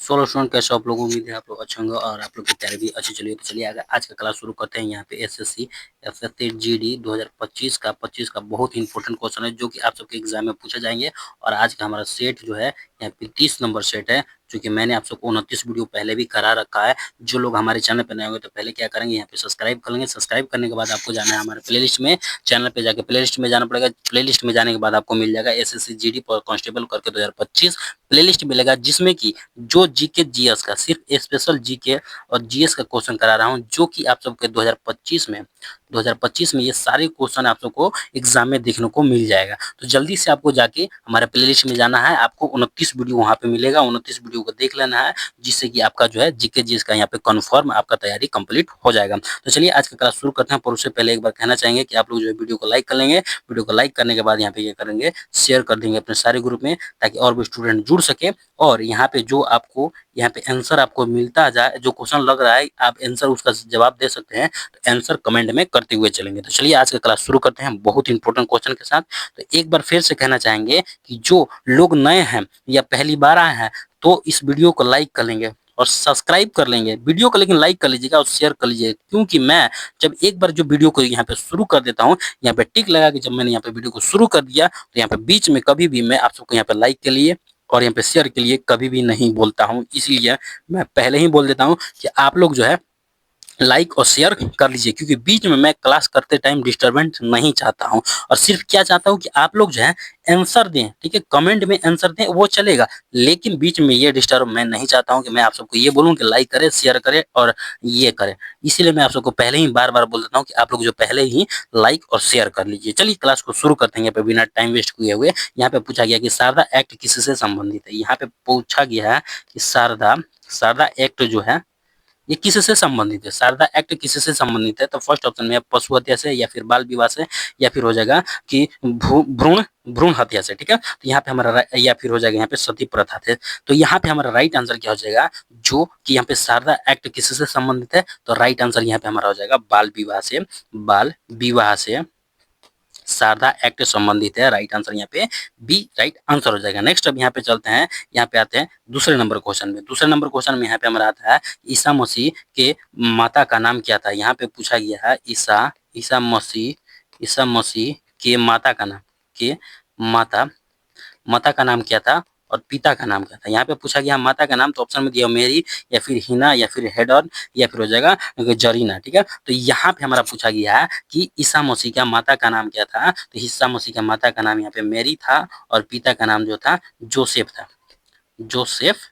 Solo student कैसे आप लोग, उम्मीद है आप लोग अच्छे होंगे और आप लोग की तैयारी भी अच्छी चलिए। तो चलिए अगर आज का क्लास शुरू करते हैं। यहाँ पे एसएससी जीडी 2025 का बहुत ही इंपॉर्टेंट क्वेश्चन है जो कि आप सबके एग्जाम में पूछे जाएंगे। और आज का हमारा सेट जो है यहाँ पे 30 नंबर सेट है, जो कि मैंने आप सबको 29 वीडियो पहले भी करा रखा है। जो लोग हमारे चैनल पर नए होंगे तो पहले क्या करेंगे, यहाँ पे सब्सक्राइब कर लेंगे। सब्सक्राइब करने के बाद आपको जाना है हमारे प्लेलिस्ट में, चैनल पे जाके प्लेलिस्ट में जाना पड़ेगा। प्लेलिस्ट में जाने के बाद आपको मिल जाएगा एसएससी जीडी कांस्टेबल करके 2025 प्लेलिस्ट मिलेगा, जिसमें कि जो जीके जीएस का सिर्फ स्पेशल जीके और जीएस का क्वेश्चन करा रहा हूं, जो कि आप सबके 2025 में ये सारे क्वेश्चन आप सबको एग्जाम में देखने को मिल जाएगा। तो जल्दी से आपको जाके हमारे प्लेलिस्ट में जाना है। आपको 29 वीडियो वहां पे मिलेगा, 29 वीडियो को देख लेना है, जिससे कि आपका जो है जीके जीएस का यहाँ पे कन्फर्म आपका तैयारी कंप्लीट हो जाएगा। तो चलिए आज का क्लास शुरू करते हैं। पर उससे पहले एक बार कहना चाहेंगे कि आप लोग जो है वीडियो को लाइक कर लेंगे। वीडियो को लाइक करने के बाद यहाँ पे ये करेंगे, शेयर कर देंगे अपने सारे ग्रुप में, ताकि और भी स्टूडेंट जुड़ सके। और यहाँ पे जो आपको यहाँ पे आंसर आपको मिलता जाए, जो क्वेश्चन लग रहा है आप आंसर उसका जवाब दे सकते हैं, तो आंसर कमेंट में करते हुए चलेंगे। तो चलिए आज का क्लास शुरू करते हैं बहुत इंपॉर्टेंट क्वेश्चन के साथ। तो एक बार फिर से कहना चाहेंगे कि जो लोग नए हैं या पहली बार आए हैं तो इस वीडियो को लाइक कर लेंगे और सब्सक्राइब कर लेंगे वीडियो को, लेकिन लाइक कर लीजिएगा और शेयर कर लीजिएगा। क्योंकि मैं जब एक बार जो वीडियो को यहाँ पे शुरू कर देता हूँ, यहाँ पे टिक लगा कि जब मैंने यहाँ पे वीडियो को शुरू कर दिया, तो यहाँ पे बीच में कभी भी मैं आप सबको यहाँ पे लाइक के लिए और यहाँ पे शेयर के लिए कभी भी नहीं बोलता हूँ। इसलिए मैं पहले ही बोल देता हूँ कि आप लोग जो है लाइक और शेयर कर लीजिए, क्योंकि बीच में मैं क्लास करते टाइम डिस्टरबेंस नहीं चाहता हूं। और सिर्फ क्या चाहता हूं कि आप लोग जो है आंसर दें, ठीक है, कमेंट में आंसर दें वो चलेगा, लेकिन बीच में ये डिस्टर्ब मैं नहीं चाहता हूं कि मैं आप सबको ये बोलूं कि लाइक करें, शेयर करें और ये करें। इसीलिए मैं आप सबको पहले ही बार बार बोल देता हूँ कि आप लोग जो पहले ही लाइक और शेयर कर लीजिए। चलिए क्लास को शुरू करते हैं। यहाँ पे बिना टाइम वेस्ट किए हुए यहाँ पे पूछा गया कि शारदा एक्ट किससे संबंधित है। यहाँ पे पूछा गया है कि शारदा शारदा एक्ट जो है ये किससे संबंधित है, शारदा एक्ट किससे संबंधित है। तो फर्स्ट ऑप्शन में पशु हत्या से, या फिर बाल विवाह से, या फिर हो जाएगा कि भ्रूण भ्रूण हत्या से, ठीक है। तो यहाँ पे हमारा या फिर हो जाएगा यहाँ पे सती प्रथा से। तो यहाँ पे हमारा राइट आंसर क्या हो जाएगा, जो कि यहाँ पे शारदा एक्ट किससे संबंधित है, तो राइट आंसर यहाँ पे हमारा हो जाएगा बाल विवाह से। बाल विवाह से शारदा एक्ट संबंधित है, राइट आंसर यहाँ पे बी राइट आंसर हो जाएगा। नेक्स्ट अब यहाँ पे चलते हैं, यहाँ पे आते हैं दूसरे नंबर क्वेश्चन में। दूसरे नंबर क्वेश्चन में यहाँ पे हमारा आता है ईसा मसीह के माता का नाम क्या था। यहाँ पे पूछा गया है ईसा मसीह के माता का नाम, के माता माता का नाम क्या था और पिता का नाम क्या था। यहाँ पे पूछा गया माता का नाम, तो ऑप्शन में दिया मेरी, या फिर हिना, या फिर हेडन, या फिर हो जाएगा जरीना, ठीक है। तो यहाँ पे हमारा पूछा गया है कि ईसा मसीह का माता का नाम क्या था। तो ईसा मसीह का माता का नाम यहाँ पे मेरी था और पिता का नाम जो था जोसेफ था। जोसेफ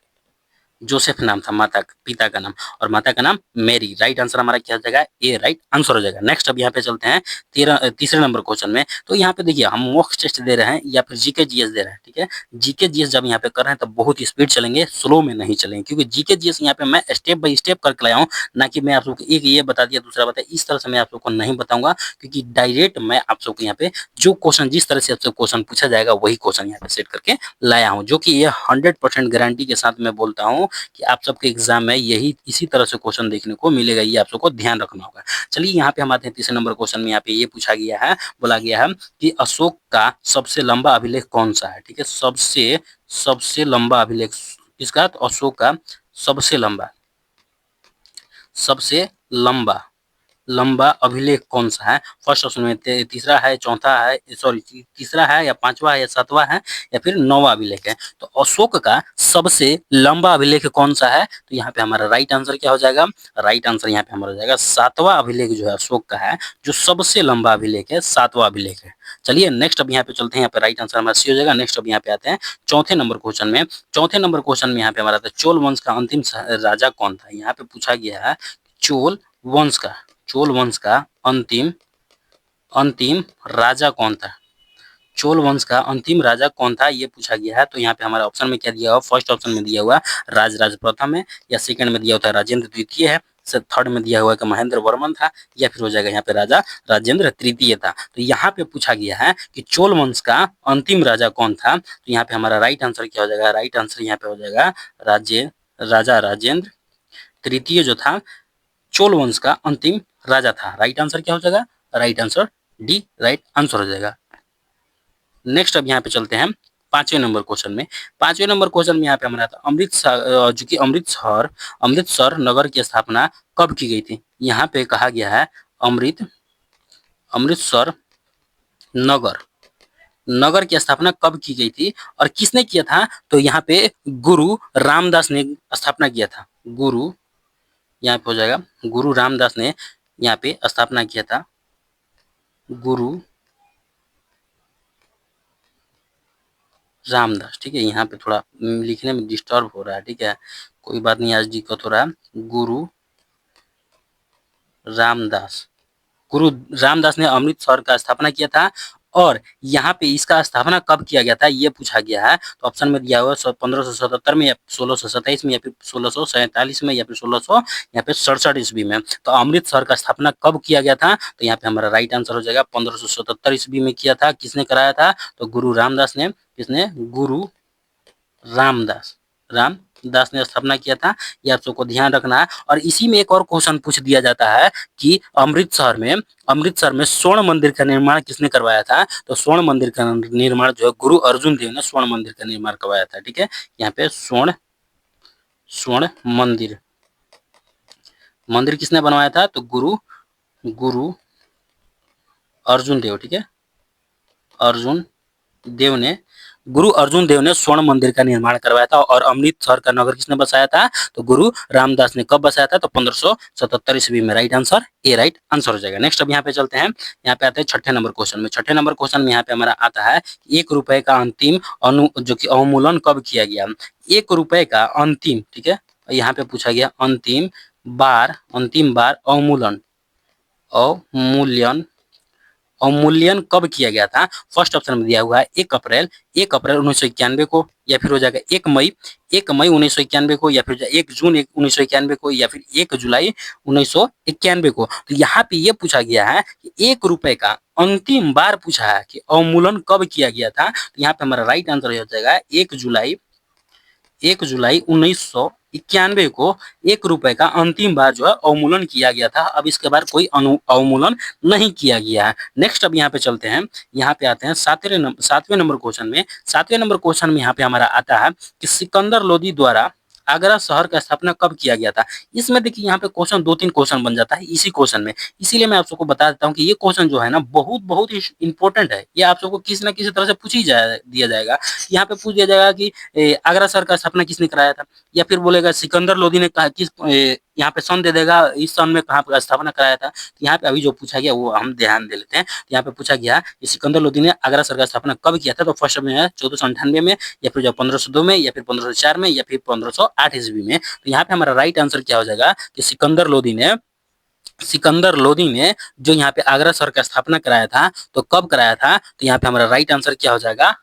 जोसेफ नाम था पिता का नाम, और माता का नाम मेरी। राइट आंसर हमारा क्या हो जाएगा, ए राइट आंसर हो जाएगा। नेक्स्ट अब यहाँ पे चलते हैं तीसरे नंबर क्वेश्चन में। तो यहाँ पे देखिए हम मॉक टेस्ट दे रहे हैं या फिर जीके जीएस दे रहे हैं, ठीक है। जीके जीएस जब यहाँ पे कर रहे हैं तो बहुत स्पीड चलेंगे, स्लो में नहीं चलेंगे, क्योंकि जीके जीएस यहाँ पे मैं स्टेप बाय स्टेप करके लाया हूँ, ना कि मैं आप सबको एक ये बता दिया दूसरा बताया, इस तरह से मैं आप सबको नहीं बताऊंगा। क्योंकि डायरेक्ट मैं आप सबको यहाँ पे जो क्वेश्चन जिस तरह से आपसे क्वेश्चन पूछा जाएगा वही क्वेश्चन यहाँ पे सेट करके लाया हूँ, जो कि ये 100% गारंटी के साथ मैं बोलता हूँ कि आप सबके एग्जाम में यही इसी तरह से क्वेश्चन देखने को मिलेगा। ये आप सबको ध्यान रखना होगा। चलिए यहाँ पे हम आते हैं तीसरे नंबर क्वेश्चन में। यहाँ पे ये पूछा गया है, बोला गया है कि अशोक का सबसे लंबा अभिलेख कौन सा है, ठीक है। सबसे सबसे लंबा अभिलेख किसका, तो अशोक का सबसे लंबा लंबा अभिलेख कौन सा है। फर्स्ट ऑप्शन में तीसरा है, चौथा है, सॉरी तीसरा है या पांचवा है या सातवां है या फिर नौवां अभिलेख है। तो अशोक का सबसे लंबा अभिलेख कौन सा है, तो यहाँ पे हमारा राइट आंसर क्या हो जाएगा, राइट आंसर यहाँ पे हमारा हो जाएगा सातवां अभिलेख जो है अशोक का है, जो सबसे लंबा अभिलेख है, सातवां अभिलेख है। चलिए नेक्स्ट अब यहाँ पे चलते हैं, यहाँ पे राइट आंसर हमारा सी हो जाएगा। नेक्स्ट अब यहाँ पे आते हैं चौथे नंबर क्वेश्चन में। चौथे नंबर क्वेश्चन में यहाँ पे हमारा आता है चोल वंश का अंतिम राजा कौन था। यहाँ पे पूछा गया है चोल वंश का अंतिम अंतिम राजा कौन था। चोल वंश का अंतिम राजा कौन था ये पूछा गया है। तो यहाँ पे हमारे ऑप्शन में क्या दिया हुआ, फर्स्ट ऑप्शन में दिया हुआ राजराज प्रथम है, या सेकंड में दिया हुआ राजेंद्र द्वितीय है, थर्ड में दिया हुआ है कि महेंद्र वर्मन था, या फिर हो जाएगा यहाँ पे राजा राजेंद्र तृतीय था। तो यहाँ पे पूछा गया है कि चोल वंश का अंतिम राजा कौन था। तो यहाँ पे हमारा राइट आंसर क्या हो जाएगा, राइट आंसर यहाँ पे हो जाएगा राजा राजेंद्र तृतीय जो था चोल वंश का अंतिम राजा था। राइट आंसर क्या हो जाएगा, right answer D right answer हो जाएगा। नेक्स्ट अब यहाँ पे चलते हैं 5वें नंबर क्वेश्चन में, 5वें नंबर क्वेश्चन में यहाँ पे हमारा था अमृतसर, जो कि अमृतसर अमृतसर नगर की स्थापना कब की गई थी? यहाँ पे कहा गया है अमृतसर नगर नगर की स्थापना कब की गई थी और किसने किया था? तो यहाँ पे गुरु रामदास ने स्थापना किया था। गुरु, यहाँ पे हो जाएगा गुरु रामदास ने यहाँ पे स्थापना किया था। गुरु रामदास, ठीक है। यहाँ पे थोड़ा लिखने में डिस्टर्ब हो रहा है, ठीक है, कोई बात नहीं, आज दिक्कत हो रहा है। गुरु रामदास, गुरु रामदास ने अमृतसर का स्थापना किया था। और यहाँ पे इसका स्थापना कब किया गया था ये पूछा गया है। तो ऑप्शन में दिया हुआ है 1577 में या 1627 में या फिर 1647 में या फिर 1600 यहाँ पे 67 ईस्वी में। तो अमृतसर का स्थापना कब किया गया था? तो यहाँ पे हमारा राइट आंसर हो जाएगा 1577 ईस्वी में किया था। किसने कराया था? तो गुरु रामदास ने। किसने? गुरु रामदास रामदास ने स्थापना किया था। ये आप सबको ध्यान रखना है। और इसी में एक और क्वेश्चन पूछ दिया जाता है कि अमृतसर में स्वर्ण मंदिर का निर्माण किसने करवाया था? तो स्वर्ण मंदिर का निर्माण जो है गुरु अर्जुन देव ने स्वर्ण मंदिर का निर्माण करवाया था, ठीक है। यहाँ पे स्वर्ण मंदिर किसने बनवाया था? तो गुरु अर्जुन देव, ठीक है। गुरु अर्जुन देव ने स्वर्ण मंदिर का निर्माण करवाया था। और अमृतसर का नगर किसने बसाया था? तो गुरु रामदास ने। कब बसाया था? तो 1577 ईस्वी में। Right answer A right answer हो जाएगा। नेक्स्ट अब यहाँ पे चलते हैं, यहाँ पे आते हैं छठे नंबर क्वेश्चन में। छठे नंबर क्वेश्चन में यहाँ पे हमारा आता है 1 रुपए का अंतिम जो कि अवमूल्यन कब किया गया? 1 रुपए का अंतिम, ठीक है, यहाँ पे पूछा गया अंतिम बार अवमूल्यन कब किया गया था? फर्स्ट ऑप्शन में दिया हुआ है 1 अप्रैल 1991 को, या फिर हो जाएगा 1 मई 1991 को, या फिर 1 जून 1991 को, या फिर 1 जुलाई 1991 को। तो यहाँ पे ये पूछा गया है कि 1 रुपए का अंतिम बार पूछा है कि अवमूल्यन कब किया गया था। तो यहाँ पे हमारा राइट आंसर हो जाएगा 1 जुलाई 1991 को 1 रुपए का अंतिम बार जो है अवमूल्यन किया गया था। अब इसके बाद कोई अवमूल्यन नहीं किया गया है। नेक्स्ट अब यहाँ पे चलते हैं, यहाँ पे आते हैं 7वें नंबर क्वेश्चन में। 7वें नंबर क्वेश्चन में यहाँ पे हमारा आता है कि सिकंदर लोदी द्वारा आगरा शहर का स्थापना कब किया गया था। इसमें देखिए यहाँ पे क्वेश्चन 2-3 क्वेश्चन बन जाता है इसी क्वेश्चन में। इसीलिए मैं आप सबको बता देता हूँ कि ये क्वेश्चन जो है ना बहुत ही इंपॉर्टेंट है। ये आप सबको किसी ना किसी तरह से पूछ ही दिया जाएगा। यहाँ पे पूछ दिया जाएगा कि आगरा शहर का स्थापना किसने कराया था, या फिर बोलेगा सिकंदर लोदी ने कहा किस यहाँ पे सन दे देगा इस सन में कहाँ पर स्थापना कराया था। तो यहाँ पे अभी जो पूछा गया वो हम ध्यान दे लेते हैं। तो यहाँ पे पूछा गया कि सिकंदर लोदी ने आगरा शहर का स्थापना कब किया था। तो फर्स्ट में है 1498 में, या फिर जो 1502 में, या फिर 1504 में, या फिर 1508 ईस्वी में। तो यहाँ पे हमारा राइट आंसर क्या हो जाएगा कि सिकंदर लोदी ने जो यहाँ पे आगरा शहर का स्थापना कराया था, तो कब कराया था। तो यहाँ पे हमारा राइट आंसर क्या हो जाएगा?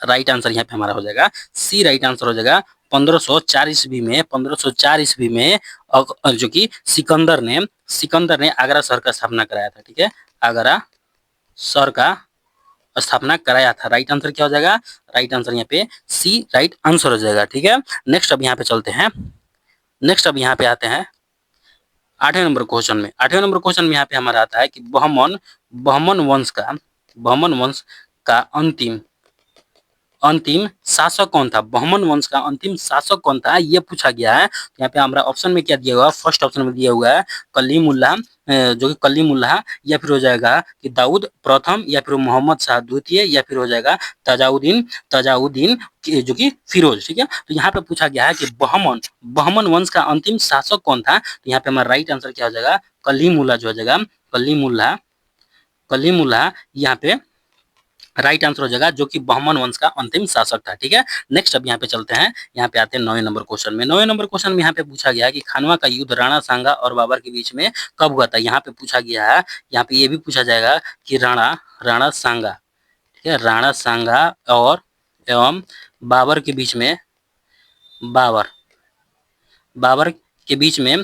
राइट आंसर यहाँ पे हमारा हो जाएगा सी। राइट आंसर हो जाएगा 1504 ईस्वी में। 1504 ईस्वी में जो कि सिकंदर ने आगरा शहर का स्थापना कराया था, ठीक है। आगरा शहर का स्थापना कराया था। राइट आंसर क्या हो जाएगा? राइट आंसर यहाँ पे सी राइट आंसर हो जाएगा, ठीक है। नेक्स्ट अब यहाँ पे चलते हैं, नेक्स्ट अब यहाँ पे आते हैं 8वें नंबर क्वेश्चन में। 8वें नंबर क्वेश्चन में यहाँ पे हमारा आता है कि बहमन वंश का अंतिम शासक कौन था। बहमन वंश का अंतिम शासक कौन था ये पूछा गया है। यहाँ पे हमारा ऑप्शन में क्या दिया हुआ है? फर्स्ट ऑप्शन में दिया हुआ है कलीमुल्लाह, जो कि कलीमुल्लाह, या फिर हो जाएगा कि दाऊद प्रथम, या फिर मोहम्मद शाह द्वितीय, या फिर हो जाएगा तजाउद्दीन जो कि फिरोज, ठीक है। तो यहाँ पे पूछा गया है कि बहमन वंश का अंतिम शासक कौन था। तो यहाँ पे हमारा राइट आंसर क्या हो जाएगा? कलीमुल्लाह जो हो जाएगा कलीमुल्लाह यहाँ पे राइट आंसर हो जाएगा, जो कि बहमन वंश का अंतिम शासक था, ठीक है। नेक्स्ट अब यहाँ पे चलते हैं, यहाँ पे आते हैं 9वें नंबर क्वेश्चन में। 9वें नंबर क्वेश्चन में यहाँ पे पूछा गया है कि खानवा का युद्ध राणा सांगा और बाबर के बीच में कब हुआ था। यहाँ पे पूछा गया है, यहाँ पे ये भी पूछा जाएगा कि राणा सांगा, ठीक है, राणा सांगा और एवं बाबर के बीच में बाबर के बीच में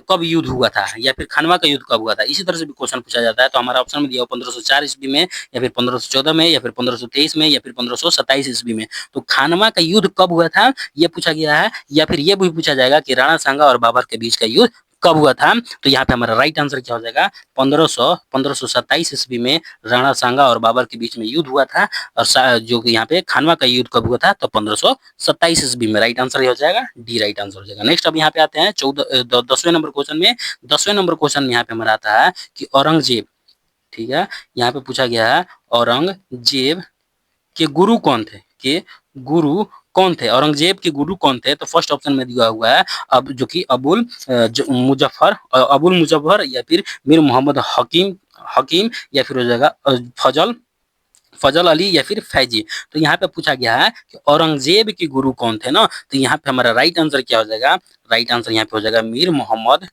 कब युद्ध हुआ था, या फिर खानवा का युद्ध कब हुआ था। इसी तरह से भी क्वेश्चन पूछा जाता है। तो हमारा ऑप्शन में दिया 1504 ईस्वी में, या फिर 1514 में, या फिर 1523 में, या फिर 1527 ईस्वी में। तो खानवा का युद्ध कब हुआ था ये पूछा गया है, या फिर ये भी पूछा जाएगा कि राणा सांगा और बाबर के बीच का युद्ध कब हुआ था? तो यहाँ पे हमारा राइट आंसर क्या हो जाएगा? 1527 ईस्वी में राणा सांगा और बाबर के बीच में युद्ध हुआ था। और जो कि यहाँ पे खानवा का युद्ध कब हुआ था? तो 1527 ईस्वी में। राइट आंसर ये हो जाएगा डी, राइट आंसर हो जाएगा। नेक्स्ट अब यहाँ पे आते हैं 10वें नंबर क्वेश्चन में। 10वें नंबर क्वेश्चन में यहाँ पे हमारा आता है कि औरंगजेब, ठीक है, यहाँ पे पूछा गया है औरंगजेब के गुरु कौन थे? के गुरु कौन थे? औरंगजेब के गुरु कौन थे? तो फर्स्ट ऑप्शन में दिया हुआ है अब जो कि अबुल मुजफ्फर या फिर मीर मोहम्मद हकीम हकीम या फिर हो जाएगा फजल फजल अली या फिर फैजी। तो यहाँ पे पूछा गया है कि औरंगजेब के गुरु कौन थे ना, तो यहाँ पे हमारा राइट आंसर क्या हो जाएगा? राइट आंसर यहाँ पे हो जाएगा मीर मोहम्मद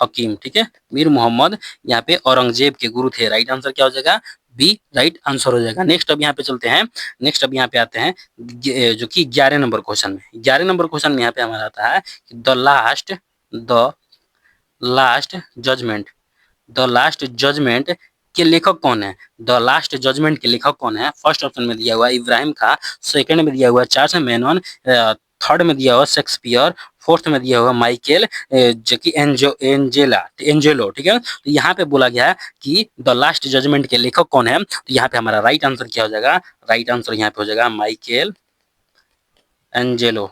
हकीम, ठीक है, मीर मोहम्मद यहाँ पे औरंगजेब के गुरु थे। राइट आंसर क्या हो जाएगा? बी, राइट आंसर हो जाएगा। नेक्स्ट अब यहाँ पे चलते हैं। नेक्स्ट अब यहाँ पे आते हैं जो कि 11 नंबर क्वेश्चन में। 11 नंबर क्वेश्चन में यहाँ पे हमारा आता है the last judgement the last judgement के लेखक कौन है? द लास्ट जजमेंट के लेखक कौन है? फर्स्ट ऑप्शन में दिया हुआ है इब्राहिम खां, सेकंड में दिया हुआ है चार्ल्स मेनन, थर्ड में दिया हुआ शेक्सपियर, फोर्थ में दिया हुआ माइकल जो कि एंजेलो, ठीक है। तो यहाँ पे बोला गया है कि द लास्ट जजमेंट के लेखक कौन है? तो यहाँ पे हमारा राइट आंसर क्या हो जाएगा? राइट आंसर यहाँ पे हो जाएगा एंजेलो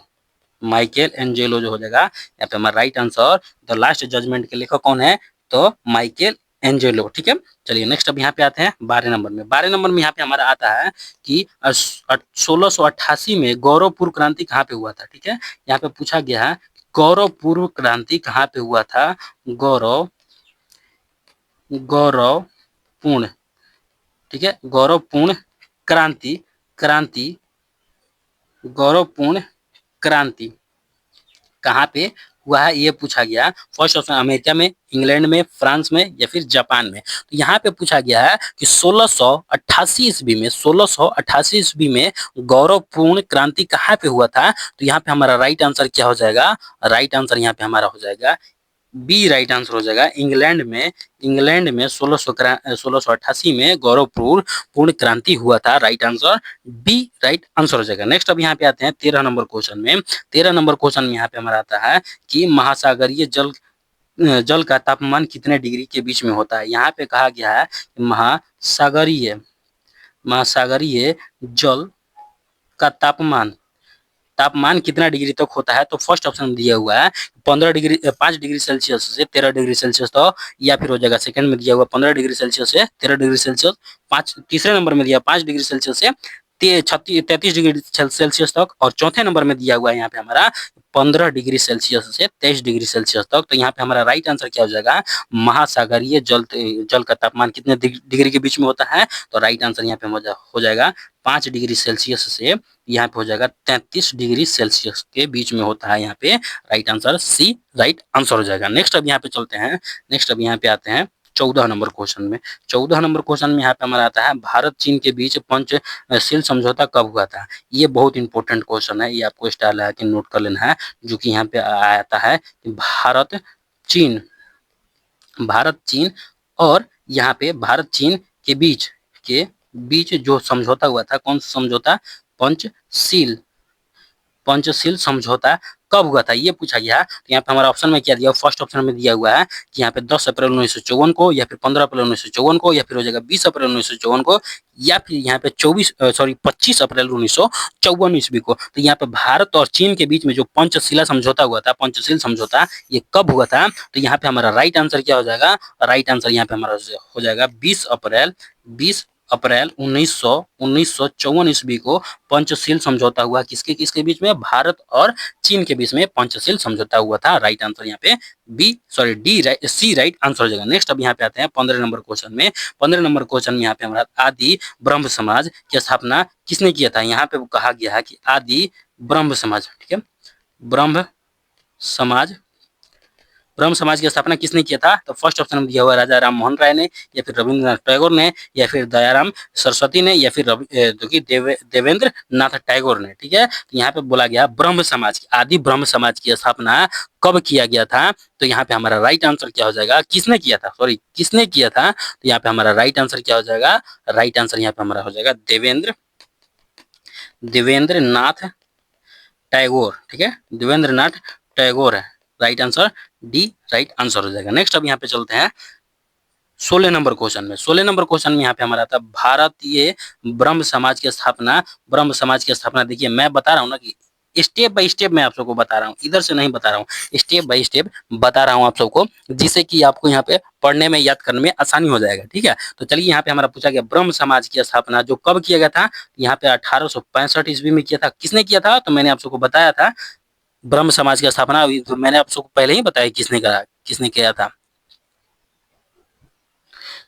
माइकल एंजेलो जो हो जाएगा यहाँ पे हमारा right answer. The last judgement के लेखक कौन है? तो माइकल एंजेलो, ठीक है। चलिए नेक्स्ट अब यहाँ पे आते हैं 12 नंबर में। 12 नंबर में यहाँ पे हमारा आता है कि 1688 में गौरवपुर क्रांति कहाँ पे हुआ था? ठीक है, यहाँ पे पूछा गया है गौरवपुर क्रांति कहाँ पे हुआ था? गौरवपूर्ण, ठीक है, गौरवपूर्ण क्रांति कहाँ पे हुआ है ये पूछा गया। फर्स्ट ऑप्शन अमेरिका में, इंग्लैंड में, फ्रांस में या फिर जापान में। तो यहाँ पे पूछा गया है कि 1688 ईस्वी में गौरवपूर्ण क्रांति कहाँ पे हुआ था? तो यहाँ पे हमारा राइट आंसर क्या हो जाएगा? राइट आंसर यहाँ पे हमारा हो जाएगा बी, राइट आंसर हो जाएगा इंग्लैंड में 1688 में गौरवपूर्ण पूर्ण क्रांति हुआ था। Right answer B, right answer हो जाएगा। नेक्स्ट अब यहाँ पे आते हैं 13 नंबर क्वेश्चन में। 13 नंबर क्वेश्चन में यहाँ पे हमारा आता है कि महासागरीय जल का तापमान कितने डिग्री के बीच में होता है? यहाँ पे कहा गया है महासागरीय जल का तापमान कितना डिग्री तक होता है? तो फर्स्ट ऑप्शन में दिया हुआ है 5 डिग्री सेल्सियस से 13 डिग्री सेल्सियस तक, या फिर हो जाएगा सेकंड में दिया हुआ 15 डिग्री सेल्सियस से 13 डिग्री सेल्सियस, तीसरे नंबर में दिया 5 डिग्री सेल्सियस से 33 डिग्री सेल्सियस तक, और चौथे नंबर में दिया हुआ है यहाँ पे हमारा 15 डिग्री सेल्सियस से 23 डिग्री सेल्सियस तक। तो यहाँ पे हमारा राइट आंसर क्या हो जाएगा? महासागरीय जल का तापमान कितने डिग्री के बीच में होता है? तो राइट आंसर यहाँ पे हो जाएगा 5 डिग्री सेल्सियस से यहाँ पे हो जाएगा 33 डिग्री सेल्सियस के बीच में होता है। यहाँ पे right answer C, right answer हो जाएगा। नेक्स्ट अब यहाँ पे चलते हैं। नेक्स्ट अब यहाँ पे आते हैं 14 नंबर क्वेश्चन में। 14 नंबर क्वेश्चन में यहाँ पे हमारा आता है भारत चीन के बीच पंचशील समझौता कब हुआ था? ये बहुत इंपॉर्टेंट क्वेश्चन है, ये आपको स्टाइल है कि नोट कर लेना है। जो कि यहाँ पे आता है भारत चीन और यहाँ पे भारत चीन के बीच जो समझौता हुआ था, कौन सा समझौता? पंचशील समझौता कब हुआ था ये पूछा गया। तो यहाँ पे हमारा ऑप्शन में क्या दिया? फर्स्ट ऑप्शन में दिया हुआ है कि यहाँ पे 10 अप्रैल 1954 को, या फिर 15 अप्रैल 1954 को, या फिर हो जाएगा 20 अप्रैल 1954 को, या फिर यहाँ पे 25 अप्रैल 1954 ईस्वी को। तो यहाँ पे भारत और चीन के बीच में जो पंचशील समझौता हुआ ये कब हुआ था? तो यहाँ पे हमारा राइट आंसर क्या हो जाएगा? राइट आंसर यहाँ पे हमारा हो जाएगा 20 अप्रैल 1954 ईस्वी को पंचशील समझौता हुआ। किसके बीच में? भारत और चीन के बीच में पंचशील समझौता हुआ था। राइट आंसर यहाँ पे सी, राइट आंसर हो जाएगा। नेक्स्ट अब यहाँ पे आते हैं 15 नंबर क्वेश्चन में। 15 नंबर क्वेश्चन में यहाँ पे हमारा आदि ब्रह्म समाज की स्थापना किसने किया था? यहाँ पे कहा गया है कि आदि ब्रह्म समाज, ठीक है, ब्रह्म समाज की स्थापना किसने किया था? तो फर्स्ट ऑप्शन में दिया हुआ राजा राम मोहन राय ने, या फिर रविंद्रनाथ टैगोर ने, या फिर दयाराम सरस्वती ने, या फिर देवेंद्र नाथ टैगोर ने, ठीक है। तो यहाँ पे बोला गया आदि ब्रह्म समाज की स्थापना कब किया गया था? तो यहाँ पे हमारा राइट आंसर क्या हो जाएगा? किसने किया था? तो यहाँ पे हमारा राइट आंसर क्या हो जाएगा? राइट आंसर यहाँ पे हमारा हो जाएगा देवेंद्र नाथ टैगोर, ठीक है, देवेंद्र नाथ टैगोर है। Right answer D right answer हो जाएगा। नेक्स्ट अब यहाँ पे चलते हैं 16 नंबर क्वेश्चन में। 16 नंबर क्वेश्चन में यहाँ पे हमारा था भारतीय ब्रह्म समाज की स्थापना। ब्रह्म समाज की स्थापना देखिए मैं बता रहा हूँ ना कि स्टेप बाय स्टेप मैं आप सबको बता रहा हूँ, इधर से नहीं बता रहा हूँ, स्टेप बाय स्टेप बता रहा हूँ आप सबको, जिससे कि आपको यहाँ पे पढ़ने में याद करने में आसानी हो जाएगा। ठीक है, तो चलिए यहाँ पे हमारा पूछा गया ब्रह्म समाज की स्थापना जो कब किया गया था, यहाँ पे 1865 ईस्वी में किया था। किसने किया था, तो मैंने आप सबको बताया था ब्रह्म समाज की स्थापना तो मैंने आप सबको पहले ही बताया किसने करा, किसने किया था।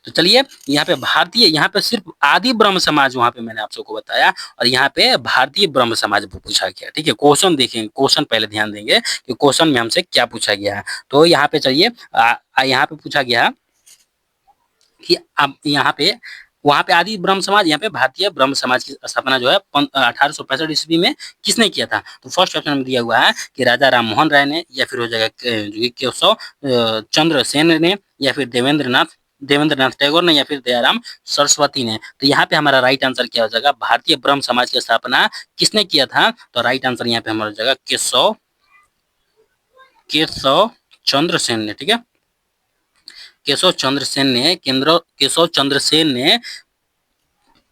तो चलिए यहाँ पे भारतीय, यहाँ पे सिर्फ आदि ब्रह्म समाज वहां पे मैंने आप सबको बताया, और यहाँ पे भारतीय ब्रह्म समाज पूछा गया। ठीक है, क्वेश्चन देखेंगे, क्वेश्चन पहले ध्यान देंगे कि क्वेश्चन में हमसे क्या पूछा गया है। तो यहाँ पे चलिए यहाँ पे पूछा गया कि अब यहाँ पे वहां पे आदि ब्रह्म समाज, यहाँ पे भारतीय ब्रह्म समाज की स्थापना जो है 1865 ईस्वी में किसने किया था। तो फर्स्ट ऑप्शन में दिया हुआ है कि राजा राम मोहन राय ने, या फिर हो जाएगा केशव चंद्र सेन ने, या फिर देवेंद्रनाथ टैगोर ने, या फिर दयाराम सरस्वती ने। तो यहाँ पे हमारा राइट आंसर क्या हो जाएगा, भारतीय ब्रह्म समाज की स्थापना किसने किया था। तो राइट आंसर यहाँ पे हमारा हो जाएगा केशव केशव चंद्र सेन ने। ठीक है, केशव चंद्र सेन ने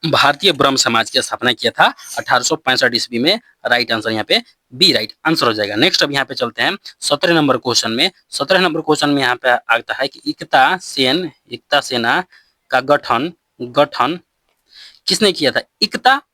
भारतीय ब्रह्म समाज की स्थापना किया था 1865 ईस्वी में। राइट आंसर यहाँ पे बी राइट आंसर हो जाएगा। नेक्स्ट अब यहाँ पे चलते हैं 17 नंबर क्वेश्चन में। 17 नंबर क्वेश्चन में यहाँ पे आता है कि एकता सेना का गठन गठन किसने किया था।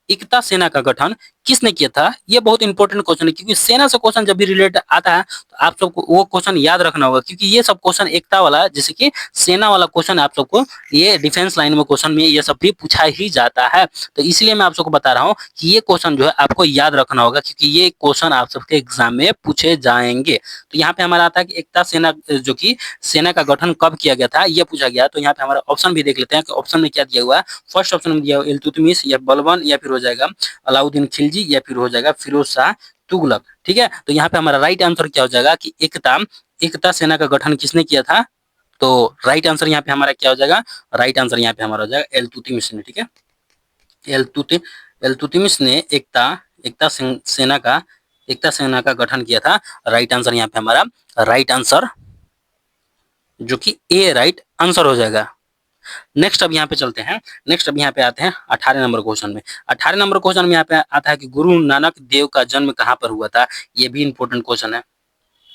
एकता सेना का गठन किसने किया था, ये बहुत इंपॉर्टेंट क्वेश्चन है, क्योंकि सेना से क्वेश्चन जब भी रिलेटेड आता है तो आप सबको वो क्वेश्चन याद रखना होगा, क्योंकि ये सब क्वेश्चन एकता वाला, जैसे कि सेना वाला क्वेश्चन आप सबको ये डिफेंस लाइन में क्वेश्चन में ये सब भी पूछा ही जाता है। तो इसलिए मैं आप सबको बता रहा हूँ कि ये क्वेश्चन जो है आपको याद रखना होगा, क्योंकि ये क्वेश्चन आप सबके एग्जाम में पूछे जाएंगे। तो यहाँ पे हमारा आता है कि एकता सेना जो कि सेना का गठन कब किया गया था, ये पूछा गया। तो यहाँ पे हमारा ऑप्शन भी देख लेते हैं कि ऑप्शन में क्या दिया हुआ है। फर्स्ट ऑप्शन में दिया हुआ इल्तुतमिश, या बलबन, या फिर हो जाएगा अलाउद्दीन खिलजी, या फिर हो जाएगा फिरोज शाह तुगलक। ठीक है, तो यहाँ पे हमारा राइट आंसर क्या हो जाएगा कि एकता सेना का गठन किसने किया था। तो राइट आंसर यहाँ पे हमारा क्या हो जाएगा, राइट आंसर यहाँ पे हमारा हो जाएगा इल्तुतमिश ने। ठीक है, इल्तुतमिश ने एकता सेना का गठन किया था। राइट आंसर यहाँ पे हमारा राइट आंसर जो कि ए राइट आंसर हो जाएगा। नेक्स्ट अब यहाँ पे चलते हैं, नेक्स्ट अब यहाँ पे आते हैं 18 नंबर क्वेश्चन में। 18 नंबर क्वेश्चन में यहाँ पे आता है कि गुरु नानक देव का जन्म कहाँ पर हुआ था। ये भी इंपॉर्टेंट क्वेश्चन है,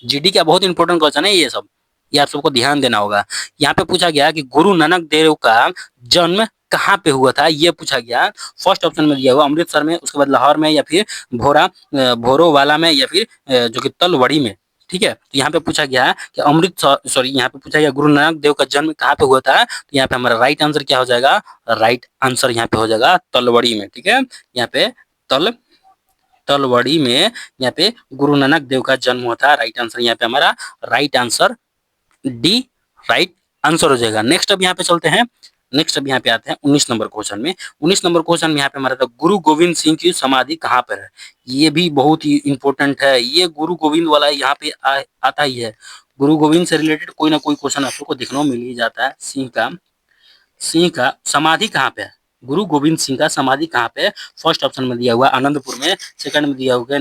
जीडी का बहुत इंपॉर्टेंट क्वेश्चन है ये सब, ये आप सबको ध्यान देना होगा। यहाँ पे पूछा गया कि गुरु नानक देव का जन्म कहाँ पे हुआ था, ये पूछा गया। फर्स्ट ऑप्शन में दिया हुआ अमृतसर में, उसके बाद लाहौर में, या फिर भोरोवाला में, या फिर जो कि तलवड़ी में। ठीक है, तो यहाँ पे पूछा गया है कि अमृतसर, सॉरी, यहाँ पे पूछा गया गुरु नानक देव का जन्म कहाँ पे हुआ था। तो यहाँ पे हमारा राइट आंसर क्या हो जाएगा, राइट आंसर यहाँ पे हो जाएगा तलवड़ी में। ठीक है, यहाँ पे तलवड़ी में यहाँ पे गुरु नानक देव का जन्म हुआ था। राइट आंसर यहाँ पे हमारा right answer D right answer हो जाएगा। नेक्स्ट अब यहाँ पे चलते हैं, नेक्स्ट अब यहाँ पे आते हैं 19 नंबर क्वेश्चन में। 19 नंबर क्वेश्चन में यहाँ पे हमारा था गुरु गोविंद सिंह की समाधि कहाँ पर है। ये भी बहुत ही इंपॉर्टेंट है, ये गुरु गोविंद वाला यहाँ पे आता ही है। गुरु गोविंद से रिलेटेड कोई ना कोई क्वेश्चन आपको देखने को मिल ही जाता है। सिंह का समाधि कहाँ पे है, गुरु गोविंद सिंह का समाधि कहाँ पे है। फर्स्ट ऑप्शन में दिया हुआ आनंदपुर में, सेकंड में दिया हुआ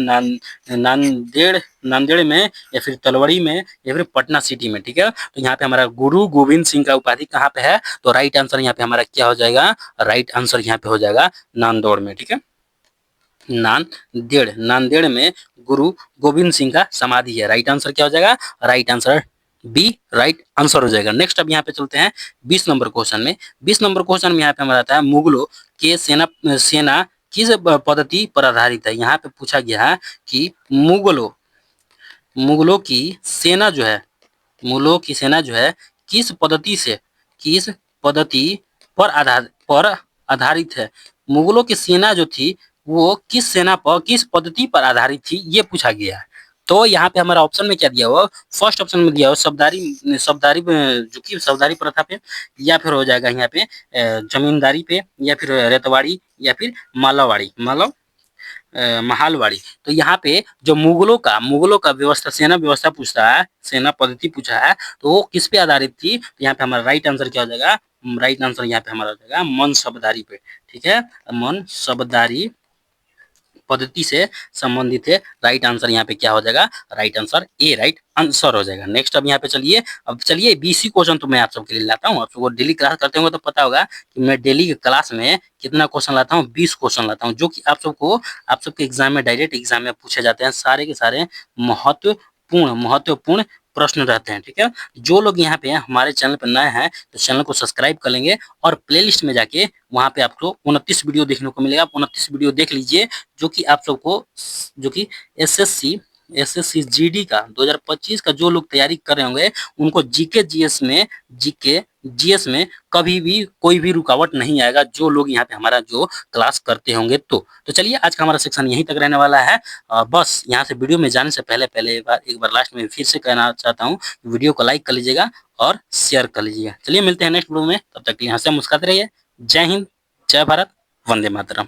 नांदेड़ में, या फिर तलवड़ी में, या फिर पटना सिटी में। ठीक है, तो यहाँ पे हमारा गुरु गोविंद सिंह का उपाधि कहाँ पे है। तो राइट आंसर यहाँ पे हमारा क्या हो जाएगा, राइट आंसर यहाँ पे हो जाएगा नांदौड़ में। ठीक है, नांदेड़ में गुरु गोविंद सिंह का समाधि है। राइट आंसर क्या हो जाएगा, right answer B right answer हो जाएगा। नेक्स्ट अब यहाँ पे चलते हैं 20 नंबर क्वेश्चन में। 20 नंबर क्वेश्चन में यहाँ पे हमारा आता है मुगलों के सेना किस पद्धति पर आधारित है। यहाँ पे पूछा गया है कि मुगलों की सेना जो है, किस पद्धति पर आधारित है। मुगलों की सेना जो थी वो किस पद्धति पर आधारित थी, ये पूछा गया है। तो यहाँ पे हमारा ऑप्शन में क्या दिया हुआ, फर्स्ट ऑप्शन में दिया हुआ सब्दारी प्रथा पे, या फिर हो जाएगा यहाँ पे जमींदारी पे, या फिर रेतवाड़ी, या फिर महालवाड़ी। तो यहाँ पे जो मुगलों का व्यवस्था, सेना व्यवस्था पूछता है, सेना पद्धति पूछा है, तो वो किस पे आधारित थी। तो यहाँ पे हमारा राइट आंसर क्या हो जाएगा, राइट आंसर यहाँ पे हमारा हो जाएगा मनसबदारी पे। ठीक है, मनसबदारी पद्धति से संबंधित है। राइट आंसर यहाँ पे क्या हो जाएगा, right answer A right answer हो जाएगा। नेक्स्ट अब यहाँ पे चलिए, अब चलिए बीसी क्वेश्चन तो मैं आप सबके लिए लाता हूँ। आप सबको डेली क्लास करते होंगे तो पता होगा कि मैं डेली के क्लास में कितना क्वेश्चन लाता हूँ, 20 क्वेश्चन लाता हूँ, जो कि आप सबके एग्जाम में, डायरेक्ट एग्जाम में पूछे जाते हैं। सारे के सारे महत्वपूर्ण प्रश्न रहते हैं। ठीक है, जो लोग यहाँ पे हमारे चैनल पर नए हैं तो चैनल को सब्सक्राइब कर लेंगे और प्लेलिस्ट में जाके वहां पे आपको 29 वीडियो देखने को मिलेगा। आप 29 वीडियो देख लीजिए, जो कि आप सबको, जो कि एसएससी जीडी का 2025 का जो लोग तैयारी कर रहे होंगे उनको जीके जीएस में कभी भी कोई भी रुकावट नहीं आएगा, जो लोग यहाँ पे हमारा जो क्लास करते होंगे। तो चलिए आज का हमारा सेक्शन यहीं तक रहने वाला है। बस यहाँ से वीडियो में जाने से पहले एक बार लास्ट में फिर से कहना चाहता हूँ, वीडियो को लाइक कर लीजिएगा और शेयर कर लीजिएगा। चलिए मिलते हैं नेक्स्ट वीडियो में, तब तक के लिए हंसे मुस्कुराते रहिए। जय हिंद, जय भारत, वंदे मातरम।